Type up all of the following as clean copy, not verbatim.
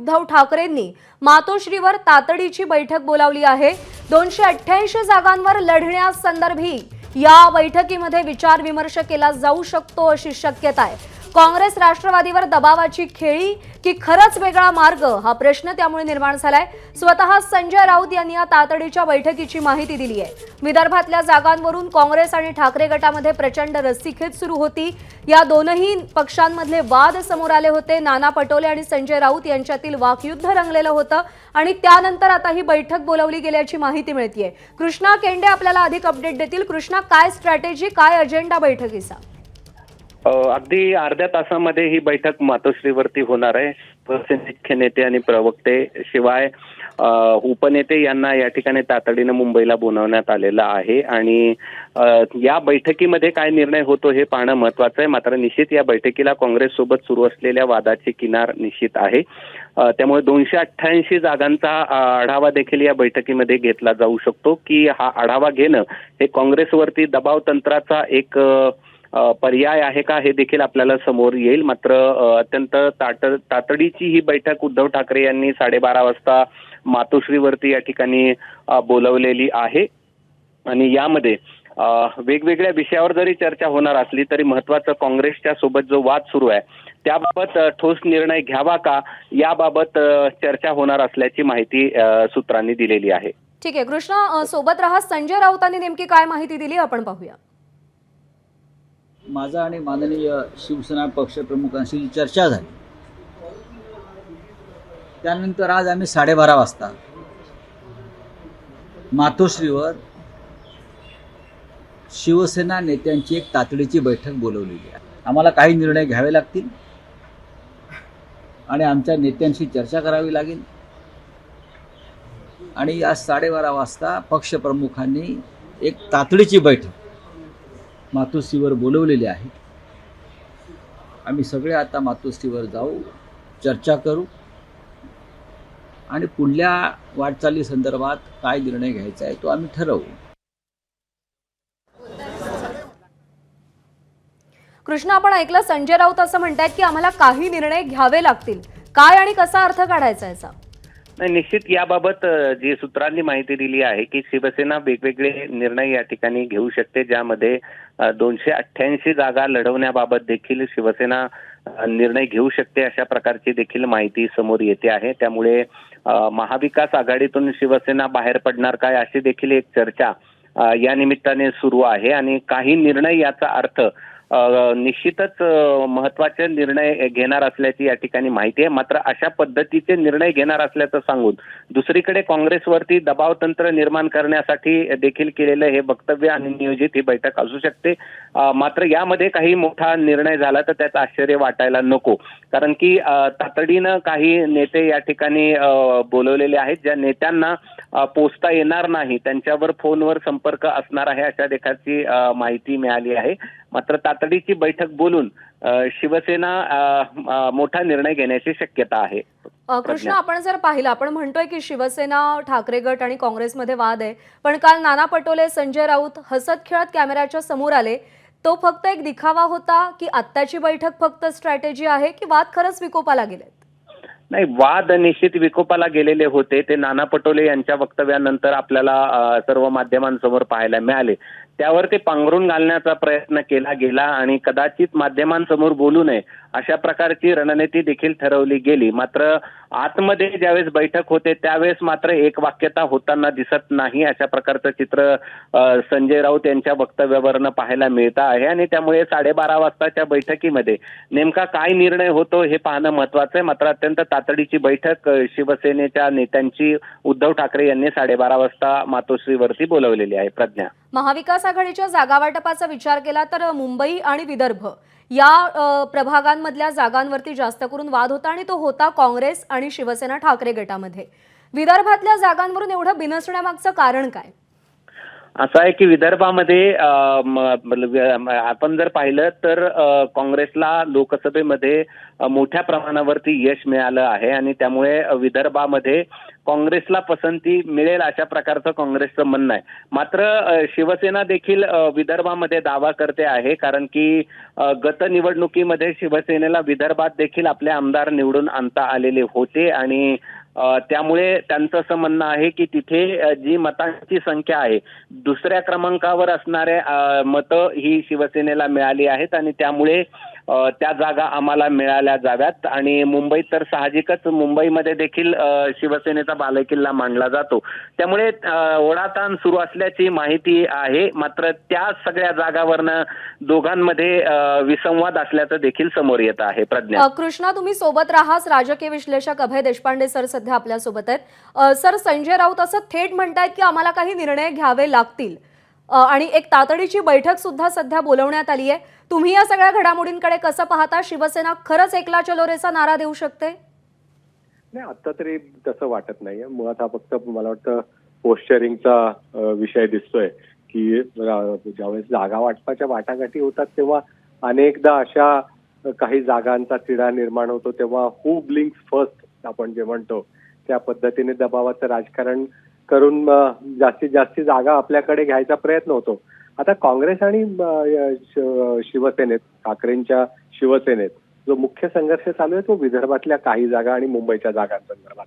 उद्धव ठाकरेंनी मातोश्रीवर तातडीची बैठक बोलावली आहे। 288 जागांवर लढण्यासंदर्भी या बैठकीमध्ये विचार विमर्श केला जाऊ शकतो अशी शक्यता आहे। काँग्रेस राष्ट्रवादीवर दबावाची खेळी की खरंच वेगळा मार्ग हा प्रश्न त्यामुळे निर्माण झालाय। स्वतः संजय राऊत यांनी या तातडीच्या बैठकीची माहिती दिली आहे। विदर्भातल्या जागांवरून काँग्रेस आणि ठाकरे गटामध्ये प्रचंड रस्सीखेच सुरू होती। या दोनही पक्षांमधले वाद समोर आले होते। नाना पटोले आणि संजय राऊत यांच्यातील वाकयुद्ध रंगलेलं होतं आणि त्यानंतर आता ही बैठक बोलावली गेल्याची माहिती मिळतेय। कृष्णा केंडे आपल्याला अधिक अपडेट देतील। कृष्णा, काय स्ट्रॅटेजी, काय अजेंडा बैठकीचा? अगदी अर्ध्या तासामध्ये ही बैठक मातोश्रीवरती होणार आहे। मुख्य नेते आणि प्रवक्ते शिवाय उपनेते यांना या ठिकाणी तातडीने मुंबईला बोलावण्यात आलेलं आहे आणि या बैठकीमध्ये काय निर्णय होतो हे पाहणं महत्त्वाचं आहे। मात्र निश्चित या बैठकीला काँग्रेस सोबत सुरू असलेल्या वादाची किनार निश्चित आहे। त्यामुळे 288 जागांचा आढावा देखील या बैठकीमध्ये घेतला जाऊ शकतो की हा आढावा घेणं हे काँग्रेसवरती दबाव तंत्राचा एक पर्याय आहे का हे देखील आपल्याला समोर येईल। मात्र अत्यंत तातडीची ही बैठक उद्धव ठाकरे यांनी 12:30 वाजता मातोश्रीवरती या ठिकाणी बोलवलेली आहे आणि यामध्ये वेगवेगळ्या विषयावर जरी चर्चा होणार असली तरी महत्त्वाचं काँग्रेसच्या सोबत जो वाद सुरू आहे त्याबाबत ठोस निर्णय घ्यावा का याबाबत चर्चा होणार असल्याची माहिती सूत्रांनी दिलेली आहे। ठीक आहे कृष्णा, सोबत रहा। संजय राऊतांनी नेमकी काय माहिती दिली आपण पाहूया। माझा आणि माननीय शिवसेना पक्षप्रमुखांशी चर्चा झाली, त्यानंतर आज आम्ही 12:30 वाजता मातोश्रीवर शिवसेना नेत्यांची एक तातडीची बैठक बोलवलेली आहे। आम्हाला काही निर्णय घ्यावे लागतील आणि आमच्या नेत्यांशी चर्चा करावी लागेल आणि आज 12:30 वाजता पक्षप्रमुखांनी एक तातडीची बैठक मातोश्रीवर बोलवलेली आहे। आम्ही सगळे आता मातोश्रीवर जाऊ, चर्चा करू आणि पुढल्या वाटचाली संदर्भात काय निर्णय घ्यायचा आहे तो आम्ही ठरवू। कृष्णा, आपण ऐकलं संजय राऊत असं म्हणतात की आम्हाला काही निर्णय घ्यावे लागतील। काय आणि कसा अर्थ काढायचा याचा? नाही, निश्चित याबाबत जी सूत्रांनी माहिती दिली आहे की शिवसेना वेगवेगळे निर्णय या ठिकाणी घेऊ शकते, ज्यामध्ये 288 जागा लढवण्याबाबत देखील शिवसेना निर्णय घेऊ शकते अशा प्रकारची देखील माहिती समोर येते आहे। त्यामुळे महाविकास आघाडीतून शिवसेना बाहेर पडणार काय अशी देखील एक चर्चा या निमित्ताने सुरू आहे आणि काही निर्णय याचा अर्थ निश्चितच महत्त्वाचे निर्णय घेणार असल्याची या ठिकाणी माहिती आहे। मात्र अशा पद्धतीचे निर्णय घेणार असल्याचं सांगून दुसरीकडे काँग्रेसवरती दबाव तंत्र निर्माण करण्यासाठी देखील केलेलं हे वक्तव्य आणि नियोजित ही बैठक असू शकते। मात्र यामध्ये काही मोठा निर्णय झाला तर त्याचं आश्चर्य वाटायला नको, कारण की तातडीनं काही नेते या ठिकाणी बोलवलेले आहेत। ज्या नेत्यांना पोचता येणार नाही त्यांच्यावर फोनवर संपर्क असणार आहे अशा देखाची माहिती मिळाली आहे। मात्र तातडीची बैठक बोलून शिवसेना मोठा निर्णय घेण्याची शक्यता आहे। कृष्णा, आपण जर पाहिलं, आपण म्हणतोय की शिवसेना, ठाकरे गट आणि काँग्रेसमध्ये वाद आहे, पण काल नाना पटोले, संजय राऊत हसत खेळत कॅमेऱ्याच्या समोर आले। तो फक्त एक दिखावा होता की आत्ताची बैठक फक्त स्ट्रॅटेजी आहे की वाद खरंच विकोपाला गेलेत? नाही, वाद निश्चित विकोपाला गेलेले होते। ते नाना पटोले यांच्या वक्तव्यानंतर आपल्याला सर्व माध्यमांसमोर पाहायला मिळाले। त्यावर ते पांघरून घालण्याचा प्रयत्न केला गेला आणि कदाचित माध्यमांसमोर बोलू नये अशा प्रकारची रणनीती देखील ठरवली गेली। मात्र आतमध्ये ज्यावेळेस बैठक होते त्यावेळेस मात्र एक वाक्यता होताना दिसत नाही अशा प्रकारचं चित्र संजय राऊत यांच्या वक्तव्यावरनं पाहायला मिळतं आहे आणि त्यामुळे 12:30 वाजताच्या बैठकीमध्ये नेमका काय निर्णय होतो हे पाहणं महत्त्वाचं आहे। मात्र अत्यंत तातडीची बैठक शिवसेनेच्या नेत्यांची उद्धव ठाकरे यांनी 12:30 वाजता मातोश्रीवरती बोलवलेली आहे। प्रज्ञा, महाविकास आघाडीच्या जागा वाटपाचा विचार केला तर मुंबई आणि विदर्भ या प्रभागांमधल्या जागांवरती जास्त करून वाद होता आणि तो होता काँग्रेस आणि शिवसेना ठाकरे गटामध्ये। विदर्भातल्या जागांवरून एवढं बिनसण्यामागचं कारण काय? असं आहे की विदर्भामध्ये आपण जर पाहिलं तर काँग्रेसला लोकसभेमध्ये मोठ्या प्रमाणावरती यश मिळालं आहे आणि त्यामुळे विदर्भामध्ये काँग्रेसला पसंती मिळेल अशा प्रकारचं काँग्रेसचं म्हणणं आहे. मात्र शिवसेना देखील विदर्भामध्ये दावा करते आहे, कारण की गत निवडणुकीमध्ये शिवसेनेला विदर्भात देखील आपले आमदार निवडून आणता आलेले होते आणि त्यामुळे त्यांचं असं म्हणणं आहे की तिथे जी मतांची संख्या आहे, दुसऱ्या क्रमांकावर असणारे मतं ही शिवसेनेला मिळाली आहेत आणि त्यामुळे त्या जागा आम्हाला मिळाल्या जाव्यात. आणि मुंबईत तर साहजिकच मुंबईमध्ये देखील शिवसेनेचा बालेकिल्ला मानला जातो, त्यामुळे ओढाताण सुरू असल्याची माहिती आहे. मात्र त्या सगळ्या जागावरनं दोघांमध्ये विसंवाद असल्याचं देखील समोर येत आहे. प्रज्ञा, कृष्णा, तुम्ही सोबत राहाच. राजकीय विश्लेषक अभय देशपांडे सर सध्या आपल्या सोबत आहेत. सर, संजय राऊत असं थेट म्हणतायत की आम्हाला काही निर्णय घ्यावे लागतील आणि एक तातडीची बैठक सुद्धा सध्या बोलवण्यात आली आहे. तुम्ही या सगळ्या घडामोडींकडे कसं पाहता? शिवसेना खरंच एकला चलो रेचा नारा देऊ शकते? नाही, आता तरी तसं वाटत नाहीये. मुळात हा फक्त मला वाटतं पोस्चरिंगचा विषय दिसतोय की ज्यावेळेस जागा वाटपाच्या वाटाघाटी होतात तेव्हा अनेकदा अशा काही जागांचा तिढा निर्माण होतो, तेव्हा हू ब्लिंक्स फर्स्ट आपण जे म्हणतो त्या पद्धतीने दबावाचं राजकारण करून जास्तीत जास्त जागा आपल्याकडे घ्यायचा प्रयत्न होतो. आता काँग्रेस आणि शिवसेनेत, ठाकरेंच्या शिवसेनेत जो मुख्य संघर्ष चालू आहे तो विदर्भातल्या काही जागा आणि मुंबईच्या जागांसंदर्भात.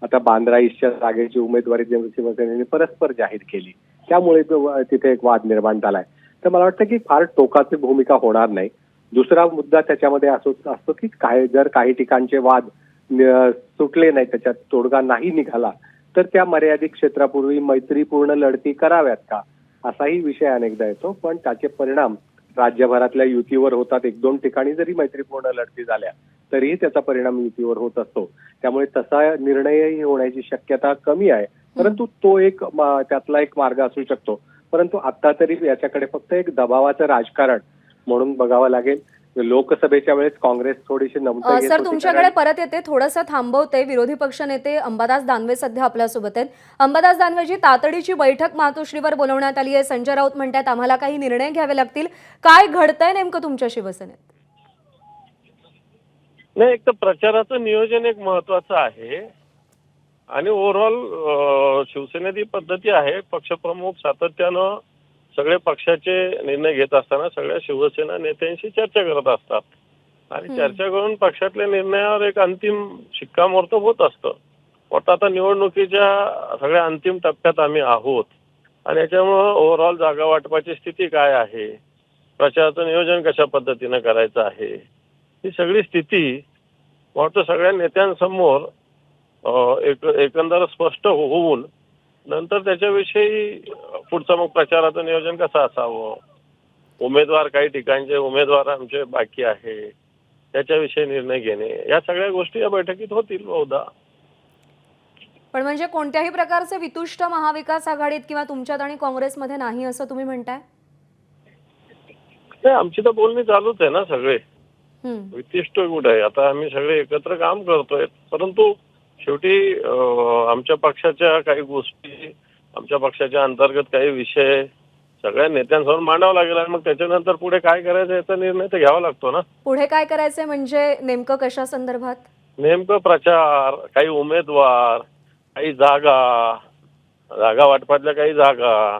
आता बांद्रा ईस्टच्या जागेची उमेदवारी शिवसेनेने परस्पर जाहीर केली, त्यामुळे तिथे एक वाद निर्माण झालाय. तर मला वाटतं की फार टोकाची भूमिका होणार नाही. दुसरा मुद्दा त्याच्यामध्ये असतो की जर काही ठिकाणचे वाद सुटले नाही, त्याच्यात तोडगा नाही निघाला, तर त्या मर्यादित क्षेत्रापूर्वी मैत्रीपूर्ण लढती कराव्यात का, असाही विषय अनेकदा येतो. पण त्याचे परिणाम राज्यभरातल्या युतीवर होतात. एक दोन ठिकाणी जरी मैत्रीपूर्ण लढती झाल्या तरीही त्याचा परिणाम युतीवर होत असतो. त्यामुळे तसा निर्णयही होण्याची शक्यता कमी आहे, परंतु तो एक त्यातला एक मार्ग असू शकतो. परंतु आता तरी याच्याकडे फक्त एक दबावाचं राजकारण म्हणून बघावं लागेल. लोकसभेच्या वेळेस काँग्रेस थोडीशी नमतं घेत सर, होती. तुमच्याकडे परत येते, थोडंसं थांबवते. विरोधी पक्षनेते अंबादास दानवे सध्या आपल्यासोबत आहेत. अंबादास दानवेजी, तातडीची बैठक मातोश्रीवर बोलवण्यात आली आहे. संजय राऊत म्हणतात आम्हाला काही निर्णय घ्यावे लागतील. काय घडतंय नेमकं तुमच्या शिवसेनेत? नाही, एक तर प्रचाराचं नियोजन एक महत्वाचं आहे आणि ओव्हरऑल शिवसेनेत ही पद्धती आहे, पक्षप्रमुख सातत्यानं सगळे पक्षाचे निर्णय घेत असताना सगळ्या शिवसेना नेत्यांशी चर्चा करत असतात आणि चर्चा करून पक्षातल्या निर्णयावर एक अंतिम शिक्कामोर्तब होत असतं. वाटतं आता निवडणुकीच्या सगळ्या अंतिम टप्प्यात आम्ही आहोत आणि याच्यामुळं ओव्हरऑल जागा वाटपाची स्थिती काय आहे, प्रचाराचं नियोजन कशा पद्धतीनं करायचं आहे, ही सगळी स्थिती वाटतं सगळ्या नेत्यांसमोर एकंदर स्पष्ट होऊन नंतर त्याच्याविषयी पुढचं मग प्रचाराचं नियोजन कसं असावं, उमेदवार काही ठिकाणचे उमेदवार आमचे बाकी आहे त्याच्याविषयी निर्णय घेणे, या सगळ्या गोष्टी या बैठकीत होतील बहुधा. पण म्हणजे कोणत्याही प्रकारचे वितुष्ट महाविकास आघाडीत किंवा तुमच्यात आणि काँग्रेसमध्ये नाही असं तुम्ही म्हणताय? नाही, आमची तर बोलणी चालूच आहे ना. सगळे विशिष्ट कुठे आहे, आता आम्ही सगळे एकत्र काम करतोय, परंतु शेवटी आमच्या पक्षाच्या काही गोष्टी, आमच्या पक्षाच्या अंतर्गत काही विषय सगळ्या नेत्यांसमोर मांडावं लागेल आणि मग त्याच्यानंतर पुढे काय करायचं याचा निर्णय तर घ्यावा लागतो ना. पुढे काय करायचंय म्हणजे नेमकं कशा संदर्भात? नेमकं प्रचार, काही उमेदवार, काही जागा वाटपातल्या काही जागा,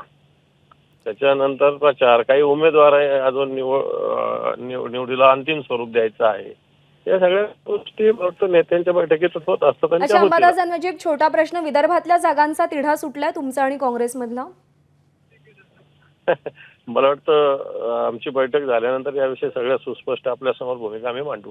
त्याच्यानंतर प्रचार, काही उमेदवार आहे अजून निवडीला अंतिम स्वरूप द्यायचं आहे, या सगळ्या गोष्टी फक्त नेत्यांच्या बैठकीतच होत असतात. अच्छा, अंबादास दानवेजी, एक छोटा प्रश्न. विदर्भातल्या जागांचा तिढा सुटलाय तुमचा आणि काँग्रेसमधला? मला वाटतं आमची बैठक झाल्यानंतर याविषयी सगळ्या सुस्पष्ट आपल्यासमोर भूमिका आम्ही मांडू.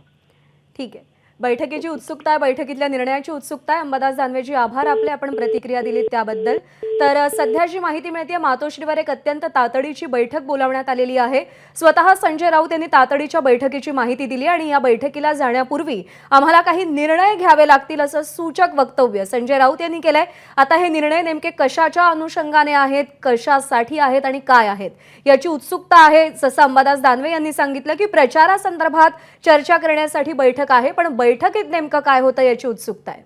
ठीक आहे. बैठकीची उत्सुकता आहे, बैठकीतल्या निर्णयाची उत्सुकता आहे. अंबादास दानवेजी, आभार आपले, आपण प्रतिक्रिया दिलीत त्याबद्दल. तर सध्या जी माहिती मिळते, मातोश्रीवर एक अत्यंत तातडीची बैठक बोलावण्यात आलेली आहे. स्वतः संजय राऊत यांनी तातडीच्या बैठकीची माहिती दिली आणि या बैठकीला जाण्यापूर्वी आम्हाला काही निर्णय घ्यावे लागतील असं सूचक वक्तव्य संजय राऊत यांनी केलंय. आता हे निर्णय नेमके कशाच्या अनुषंगाने आहेत, कशासाठी आहेत आणि काय आहेत याची उत्सुकता आहे. जसं अंबादास दानवे यांनी सांगितलं की प्रचारासंदर्भात चर्चा करण्यासाठी बैठक आहे, पण बैठकीत नेमकं काय होतं याची उत्सुकता आहे.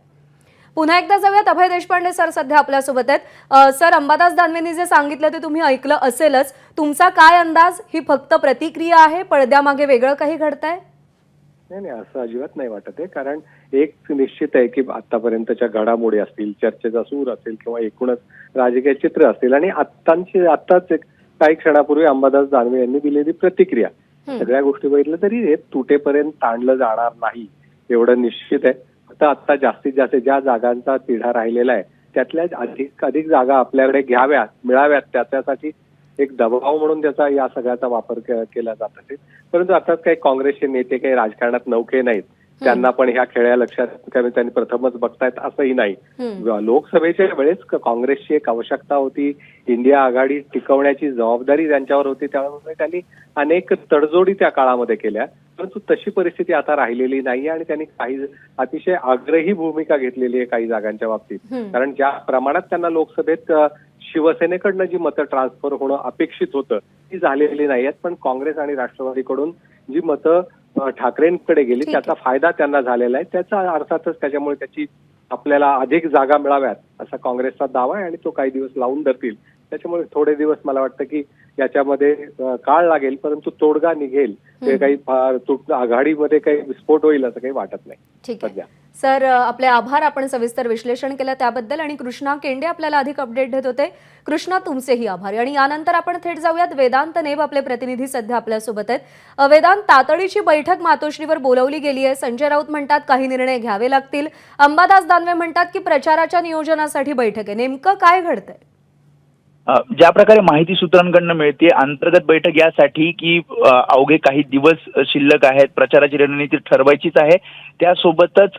पुन्हा एकदा जाऊयात, अभय देशपांडे सर सध्या आपल्यासोबत आहेत. सर, अंबादास दानवेंनी जे सांगितलं ते तुम्ही ऐकलं असेलच. तुमचा काय अंदाज? ही फक्त प्रतिक्रिया आहे, पडद्यामागे वेगळं काही घडतंय? नाही असं अजिबात नाही वाटत आहे. कारण एक निश्चित आहे की आतापर्यंतच्या घडामोडी असतील, चर्चेचा सूर असेल किंवा एकूणच राजकीय चित्र असतील आणि आत्ताच एक काही क्षणापूर्वी अंबादास दानवे यांनी दिलेली प्रतिक्रिया, सगळ्या गोष्टी बघितल्या तरी हे तुटेपर्यंत ताणलं जाणार नाही एवढं निश्चित आहे. आता जास्तीत जास्त ज्या जागांचा तिढा राहिलेला आहे त्यातल्या अधिक जागा आपल्याकडे मिळाव्यात त्याच्यासाठी एक दबाव म्हणून त्याचा या सगळ्याचा वापर केला जात असेल. परंतु आता काही काँग्रेसचे नेते काही राजकारणात नौके नाहीत, त्यांना पण ह्या खेळ्या लक्षात त्यांनी प्रथमच बघतायत असंही नाही. लोकसभेच्या वेळेस काँग्रेसची एक आवश्यकता होती, इंडिया आघाडी टिकवण्याची जबाबदारी त्यांच्यावर होती, त्यामुळे त्यांनी अनेक तडजोडी त्या काळामध्ये केल्या. परंतु तशी परिस्थिती आता राहिलेली नाही आणि त्यांनी काही अतिशय आग्रही भूमिका घेतलेली आहे काही जागांच्या बाबतीत. कारण ज्या प्रमाणात त्यांना लोकसभेत शिवसेनेकडनं जी मतं ट्रान्सफर होणं अपेक्षित होतं ती झालेली नाही आहेत, पण काँग्रेस आणि राष्ट्रवादीकडून जी मतं ठाकरेंकडे गेली त्याचा फायदा त्यांना झालेला आहे. त्याचा अर्थातच त्याच्यामुळे त्याची आपल्याला अधिक जागा मिळाव्यात असा काँग्रेसचा दावा आहे आणि तो काही दिवस लावून धरतील. त्याच्यामुळे थोडे दिवस मला वाटतं की याच्यामध्ये काळ लागेल, परंतु तोडगा निघेल. ते काही आघाडीमध्ये काही विस्फोट होईल असं काही वाटत नाही. ठीक आहे सर, आपले आभार. आपण सविस्तर विश्लेषण केलं त्याबद्दल. आणि कृष्णा केंडे आपल्याला अधिक अपडेट देत होते. कृष्णा, तुमचेही आभार. आणि यानंतर आपण थेट जाऊयात वेदांत नेब, आपले प्रतिनिधी सध्या आपल्यासोबत आहेत. वेदांत, तातडीची बैठक मातोश्रीवर बोलावली गेली आहे. संजय राऊत म्हणतात काही निर्णय घ्यावे लागतील. अंबादास दानवे म्हणतात की प्रचाराच्या नियोजनासाठी बैठक आहे. नेमकं काय घडतंय? ज्या प्रकारे माहिती सूत्रांकडून मिळते, अंतर्गत बैठक यासाठी की अवघे काही दिवस शिल्लक आहेत, प्रचाराची रणनीती ठरवायचीच आहे. त्यासोबतच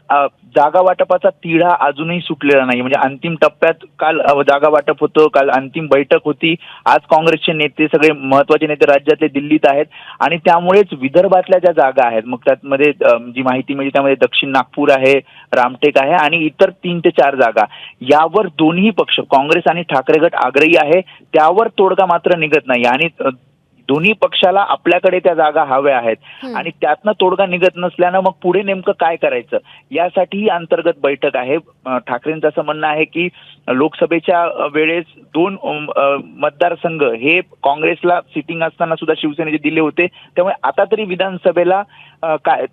जागा वाटपाचा तिढा अजूनही सुटलेला नाही. म्हणजे अंतिम टप्प्यात काल जागा वाटप होतं, काल अंतिम बैठक होती. आज काँग्रेसचे नेते, सगळे महत्वाचे नेते राज्यातले दिल्लीत आहेत आणि त्यामुळेच विदर्भातल्या ज्या जागा आहेत, मग त्यामध्ये जी माहिती म्हणजे त्यामध्ये दक्षिण नागपूर आहे, रामटेक आहे आणि इतर 3 ते 4 जागा, यावर दोन्ही पक्ष काँग्रेस आणि ठाकरे गट आग्रही आहे. त्यावर तोडगा मात्र निघत नाही आणि दोन्ही पक्षाला आपल्याकडे त्या जागा हव्या आहेत आणि त्यातनं तोडगा निघत नसल्यानं मग पुढे नेमकं काय करायचं यासाठी ही अंतर्गत बैठक आहे. ठाकरेंचं असं म्हणणं आहे की लोकसभेच्या वेळेस 2 मतदारसंघ हे काँग्रेसला सिटिंग असताना सुद्धा शिवसेनेचे दिले होते. त्यामुळे आता तरी विधानसभेला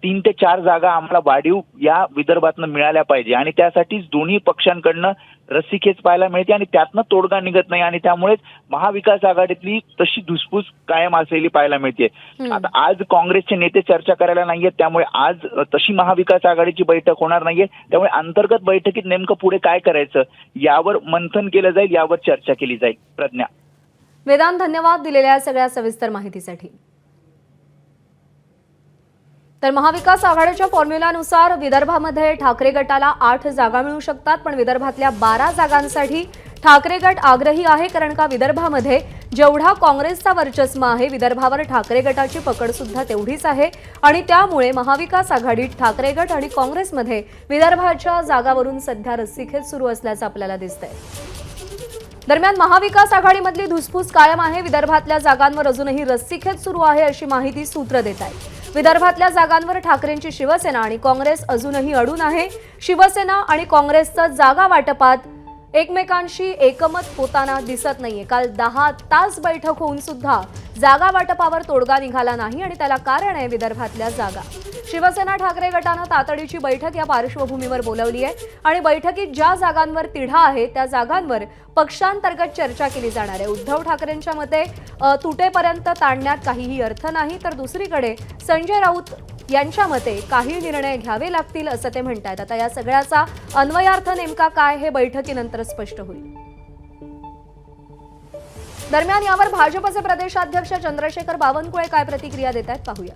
3 ते 4 जागा आम्हाला वाढीव या विदर्भातनं मिळाल्या पाहिजे आणि त्यासाठीच दोन्ही पक्षांकडनं रस्सीखेच पाहायला मिळते आणि त्यातनं तोडगा निघत नाही आणि त्यामुळेच महाविकास आघाडीतली तशी धुसफूस कायम असलेली पाहायला मिळते. आता आज काँग्रेसचे नेते चर्चा करायला नाहीयेत, त्यामुळे आज तशी महाविकास आघाडीची बैठक होणार नाहीये. त्यामुळे अंतर्गत बैठकीत नेमकं पुढे काय करायचं यावर मंथन केलं जाईल, यावर चर्चा केली जाईल. प्रज्ञा. वेदांत, धन्यवाद दिलेल्या सगळ्या सविस्तर माहितीसाठी. तर महाविकास आघाडीच्या फॉर्म्युलानुसार विदर्भामध्ये ठाकरे गटाला 8 जागा मिळू शकतात, पण विदर्भातल्या 12 जागांसाठी ठाकरे गट आग्रही आहे. कारण का विदर्भामध्ये जेवढा काँग्रेसचा वर्चस्व आहे, विदर्भावर ठाकरे गटाची पकड सुद्धा तेवढीच आहे आणि त्यामुळे महाविकास आघाडीत ठाकरे गट आणि काँग्रेसमध्ये विदर्भाच्या जागावरून सध्या रस्सीखेच सुरू असल्याचं आपल्याला दिसतंय. दरम्यान महाविकास आघाडीमधली धुसफूस कायम आहे. विदर्भातल्या जागांवर अजूनही रस्सीखेच सुरू आहे अशी माहिती सूत्र देत आहेत. विदर्भातल्या जागांवर ठाकरेंची शिवसेना आणि काँग्रेस अजूनही अडून आहे. शिवसेना आणि काँग्रेसचं जागा वाटपात एकमेकांशी एकमत होताना दिसत नाहीये. काल 10 तास बैठक होऊन सुद्धा जागा वाटपावर तोडगा निघाला नाही आणि त्याला कारण आहे विदर्भातल्या जागा. शिवसेना ठाकरे गटानं तातडीची बैठक या पार्श्वभूमीवर बोलावली आहे आणि बैठकीत ज्या जागांवर तिढा आहे त्या जागांवर पक्षांतर्गत चर्चा केली जाणार आहे. उद्धव ठाकरेंच्या मते तुटेपर्यंत ताणण्यात काहीही अर्थ नाही, तर दुसरीकडे संजय राऊत यांच्या मते काही निर्णय घ्यावे लागतील असं ते म्हणतात. आता या सगळ्याचा अन्वयार्थ नेमका काय हे बैठकीनंतर स्पष्ट होईल. दरम्यान यावर भाजपचे प्रदेशाध्यक्ष चंद्रशेखर बावनकुळे काय प्रतिक्रिया देत आहेत पाहूया.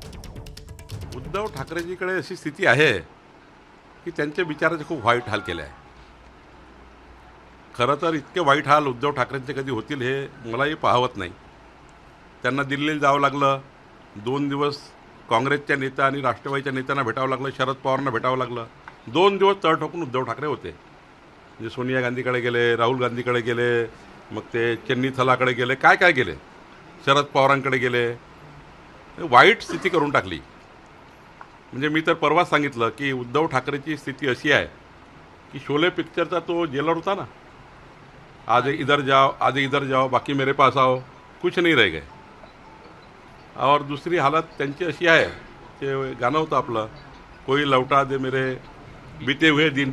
उद्धव ठाकरेजीकडे अशी स्थिती आहे की त्यांच्या विचाराचे खूप वाईट हाल केले आहे. खरं तर इतके वाईट हाल उद्धव ठाकरेंचे कधी होतील हे मलाही पाहवत नाही. त्यांना दिल्लीला जावं लागलं, 2 दिवस काँग्रेसच्या नेता आणि राष्ट्रवादीच्या नेत्यांना भेटावं लागलं, शरद पवारांना भेटावं लागलं. 2 दिवस तळ ठोकून उद्धव ठाकरे होते. म्हणजे सोनिया गांधीकडे गेले, राहुल गांधीकडे गेले, मग ते चेन्नी थलाकडे गेले, काय काय गेले, शरद पवारांकडे गेले. वाईट स्थिती करून टाकली. म्हणजे मी तर परवाच सांगितलं की उद्धव ठाकरेची स्थिती अशी आहे की शोले पिक्चरचा तो जेलर होता ना, आज इधर जाओ बाकी मेरे पास आओ, कुछ नहीं रह गए. और दुसरी हालत त्यांची अशी आहे, ते गाणं होतं आपलं, कोई लौटा दे मेरे बीते हुए दिन.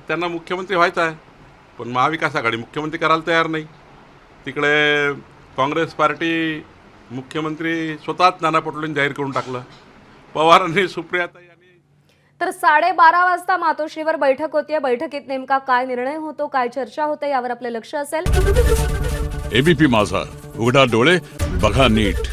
त्यांना मुख्यमंत्री व्हायचं आहे, पण महाविकास आघाडी मुख्यमंत्री करायला तयार नाही. तिकडे काँग्रेस पार्टी मुख्यमंत्री स्वतःच नाना पटोलेंनी जाहीर करून टाकलं. पवारांनी सुप्रियाताई यांनी तर 12:30 वाजता मातोश्रीवर बैठक होतीये. बैठकीत नेमका काय निर्णय होतो, काय चर्चा होते, यावर आपलं लक्ष असेल. एबीपी माझा, उघडा डोळे बघा नीट.